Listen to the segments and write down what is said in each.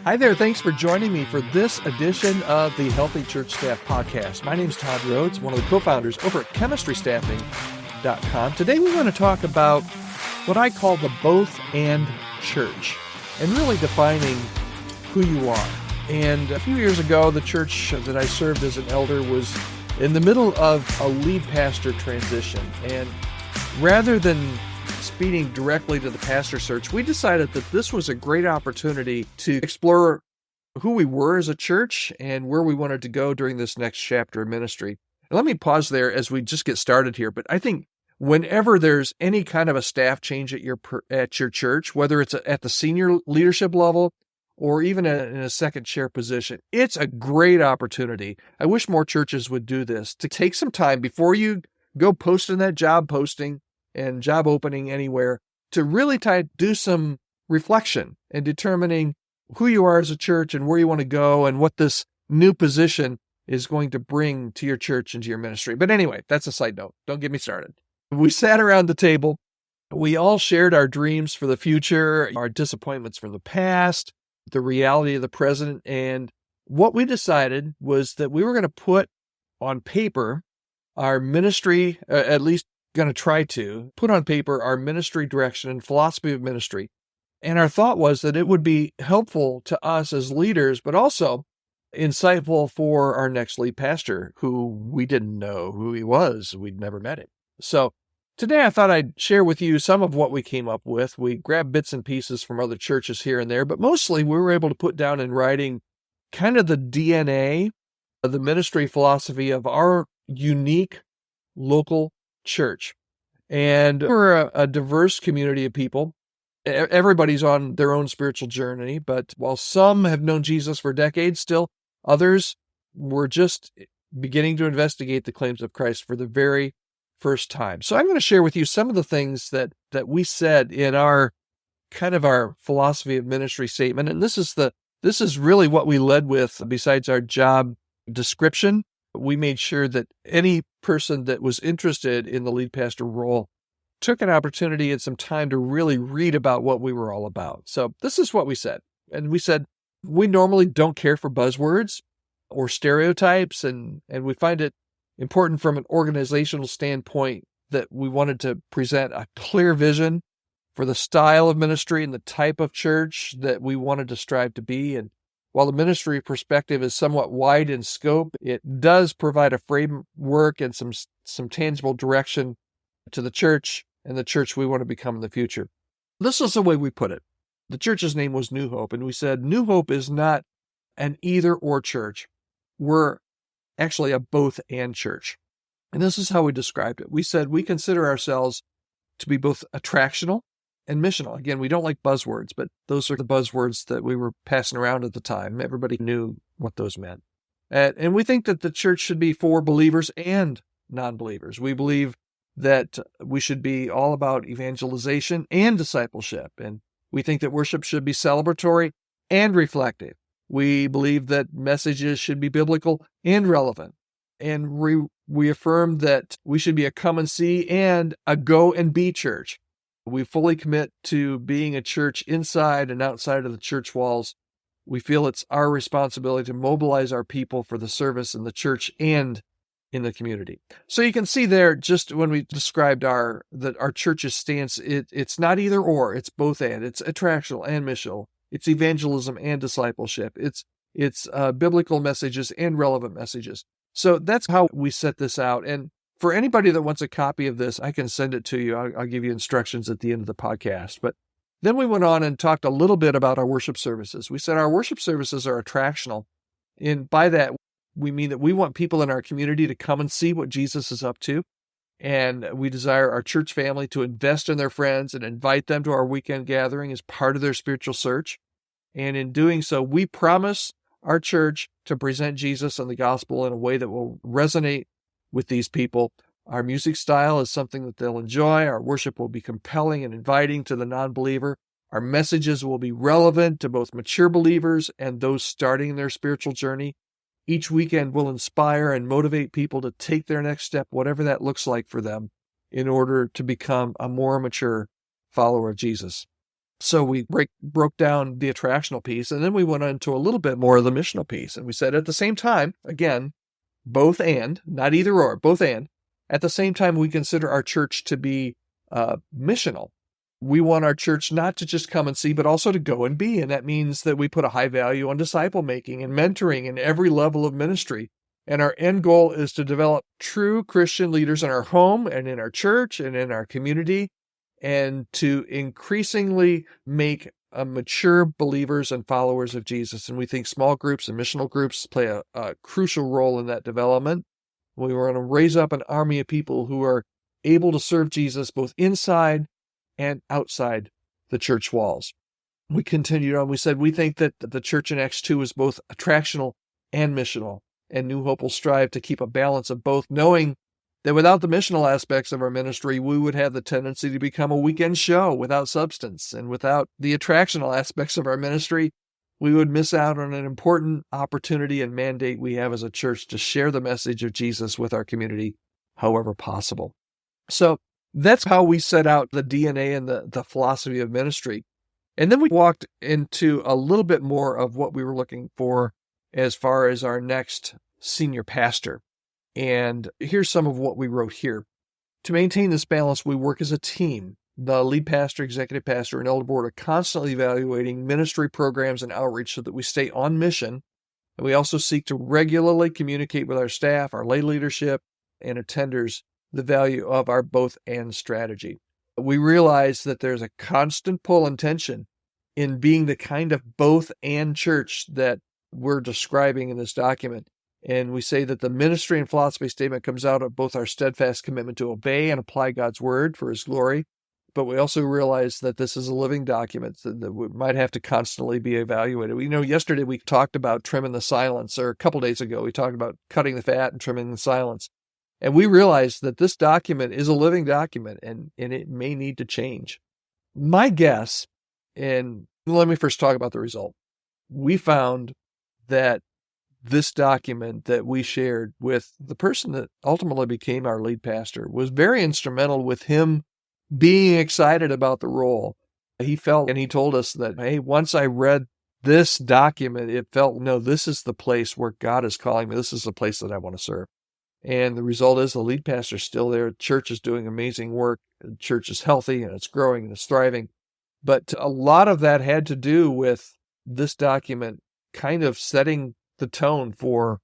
Hi there. Thanks for joining me for this edition of the Healthy Church Staff Podcast. My name is Todd Rhoades, one of the co-founders over at chemistrystaffing.com. Today we want to talk about what I call the both and church and really defining who you are. And a few years ago, the church that I served as an elder was in the middle of a lead pastor transition. And rather than speeding directly to the pastor search, we decided that this was a great opportunity to explore who we were as a church and where we wanted to go during this next chapter of ministry. And let me pause there as we just get started here. But I think whenever there's any kind of a staff change at your church, whether it's at the senior leadership level or even in a second chair position, it's a great opportunity. I wish more churches would do this, to take some time before you go posting that job posting and job opening anywhere, to really do some reflection and determining who you are as a church and where you want to go and what this new position is going to bring to your church and to your ministry. But anyway, that's a side note. Don't get me started. We sat around the table. We all shared our dreams for the future, our disappointments from the past, the reality of the present. And what we decided was that we were going to put on paper our ministry, at least going to try to put on paper our ministry direction and philosophy of ministry. And our thought was that it would be helpful to us as leaders, but also insightful for our next lead pastor, who we didn't know who he was. We'd never met him. So today I thought I'd share with you some of what we came up with. We grabbed bits and pieces from other churches here and there, but mostly we were able to put down in writing kind of the DNA of the ministry philosophy of our unique local church. And we're a diverse community of people. Everybody's on their own spiritual journey, but while some have known Jesus for decades, still others were just beginning to investigate the claims of Christ for the very first time. So I'm going to share with you some of the things that we said in our philosophy of ministry statement. And this is really what we led with. Besides our job description, we made sure that any person that was interested in the lead pastor role took an opportunity and some time to really read about what we were all about. So this is what we said. And we said, we normally don't care for buzzwords or stereotypes, and we find it important from an organizational standpoint that we wanted to present a clear vision for the style of ministry and the type of church that we wanted to strive to be. And while the ministry perspective is somewhat wide in scope, it does provide a framework and some tangible direction to the church and the church we want to become in the future. This is the way we put it. The church's name was New Hope, and we said New Hope is not an either-or church. We're actually a both-and church. And this is how we described it. We said we consider ourselves to be both attractional and missional. Again, we don't like buzzwords, but those are the buzzwords that we were passing around at the time. Everybody knew what those meant. And we think that the church should be for believers and non-believers. We believe that we should be all about evangelization and discipleship. And we think that worship should be celebratory and reflective. We believe that messages should be biblical and relevant. And we affirm that we should be a come and see and a go and be church. We fully commit to being a church inside and outside of the church walls. We feel it's our responsibility to mobilize our people for the service in the church and in the community. So you can see there, just when we described our church's stance, it's not either or, it's both and. It's attractional and missional. It's evangelism and discipleship. It's biblical messages and relevant messages. So that's how we set this out. And for anybody that wants a copy of this, I can send it to you. I'll give you instructions at the end of the podcast. But then we went on and talked a little bit about our worship services. We said our worship services are attractional. And by that, we mean that we want people in our community to come and see what Jesus is up to. And we desire our church family to invest in their friends and invite them to our weekend gathering as part of their spiritual search. And in doing so, we promise our church to present Jesus and the gospel in a way that will resonate with these people. Our music style is something that they'll enjoy. Our worship will be compelling and inviting to the non-believer. Our messages will be relevant to both mature believers and those starting their spiritual journey. Each weekend will inspire and motivate people to take their next step, whatever that looks like for them, in order to become a more mature follower of Jesus. So we broke down the attractional piece, and then we went into a little bit more of the missional piece. And we said at the same time, again, both and, not either or, both and, at the same time, we consider our church to be missional. We want our church not to just come and see, but also to go and be. And that means that we put a high value on disciple making and mentoring in every level of ministry. And our end goal is to develop true Christian leaders in our home and in our church and in our community, and to increasingly make mature believers and followers of Jesus. And we think small groups and missional groups play a crucial role in that development. We want to raise up an army of people who are able to serve Jesus both inside and outside the church walls. We continued on. We said we think that the church in Acts 2 is both attractional and missional, and New Hope will strive to keep a balance of both, knowing that without the missional aspects of our ministry, we would have the tendency to become a weekend show without substance. And without the attractional aspects of our ministry, we would miss out on an important opportunity and mandate we have as a church to share the message of Jesus with our community, however possible. So that's how we set out the DNA and the philosophy of ministry. And then we walked into a little bit more of what we were looking for as far as our next senior pastor. And here's some of what we wrote here. To maintain this balance, we work as a team. The lead pastor, executive pastor, and elder board are constantly evaluating ministry programs and outreach so that we stay on mission. And we also seek to regularly communicate with our staff, our lay leadership, and attenders the value of our both and strategy. We realize that there's a constant pull and tension in being the kind of both and church that we're describing in this document. And we say that the ministry and philosophy statement comes out of both our steadfast commitment to obey and apply God's word for his glory. But we also realize that this is a living document that we might have to constantly be evaluated. Yesterday we talked about trimming the silence, or a couple days ago we talked about cutting the fat and trimming the silence. And we realize that this document is a living document, and it may need to change. My guess, and let me first talk about the result. We found that this document that we shared with the person that ultimately became our lead pastor was very instrumental with him being excited about the role. He felt, and he told us that, hey, once I read this document, it felt, no, this is the place where God is calling me. This is the place that I want to serve. And the result is the lead pastor is still there. The church is doing amazing work. The church is healthy and it's growing and it's thriving. But a lot of that had to do with this document kind of setting the tone for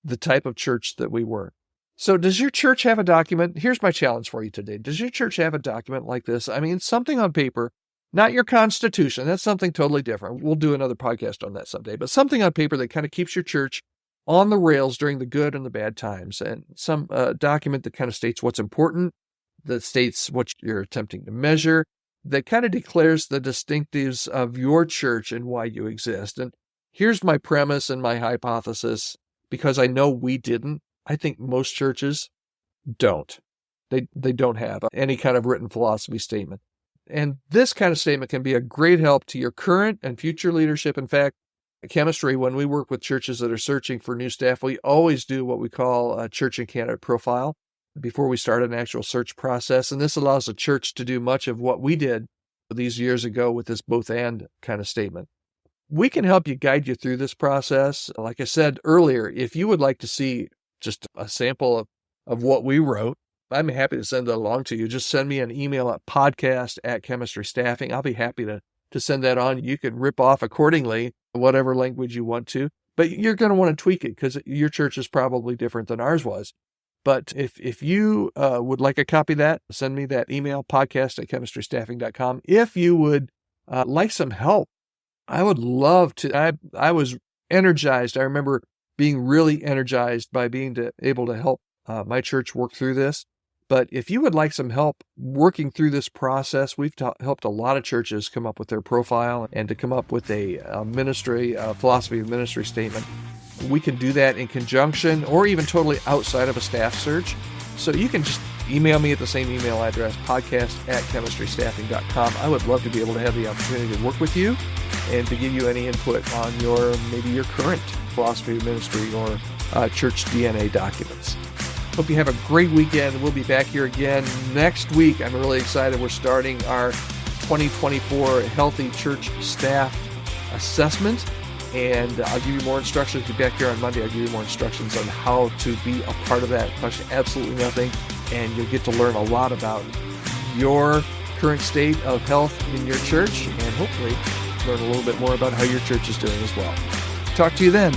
the type of church that we were. So does your church have a document? Here's my challenge for you today. Does your church have a document like this? I mean, something on paper, not your constitution. That's something totally different. We'll do another podcast on that someday. But something on paper that kind of keeps your church on the rails during the good and the bad times, and some document that kind of states what's important, that states what you're attempting to measure, that kind of declares the distinctives of your church and why you exist. And here's my premise and my hypothesis, because I know we didn't. I think most churches don't. They don't have any kind of written philosophy statement. And this kind of statement can be a great help to your current and future leadership. In fact, chemistry, when we work with churches that are searching for new staff, we always do what we call a church and candidate profile before we start an actual search process. And this allows a church to do much of what we did these years ago with this both and kind of statement. We can help you, guide you through this process. Like I said earlier, if you would like to see just a sample of what we wrote, I'm happy to send that along to you. Just send me an email at podcast@chemistrystaffing. I'll be happy to send that on. You can rip off accordingly, whatever language you want to, but you're going to want to tweak it because your church is probably different than ours was. But if you would like a copy of that, send me that email, podcast@chemistrystaffing.com. If you would like some help, I would love to. I was energized. I remember being really energized by being able to help my church work through this. But if you would like some help working through this process, we've helped a lot of churches come up with their profile and to come up with a philosophy of ministry statement. We can do that in conjunction or even totally outside of a staff search. So you can just email me at the same email address, podcast@chemistrystaffing.com. I would love to be able to have the opportunity to work with you and to give you any input on maybe your current philosophy of ministry or church DNA documents. Hope you have a great weekend. We'll be back here again next week. I'm really excited. We're starting our 2024 Healthy Church Staff Assessment. And I'll give you more instructions. Be back here on Monday. I'll give you more instructions on how to be a part of that. It costs you absolutely nothing. And you'll get to learn a lot about your current state of health in your church, and hopefully learn a little bit more about how your church is doing as well. Talk to you then.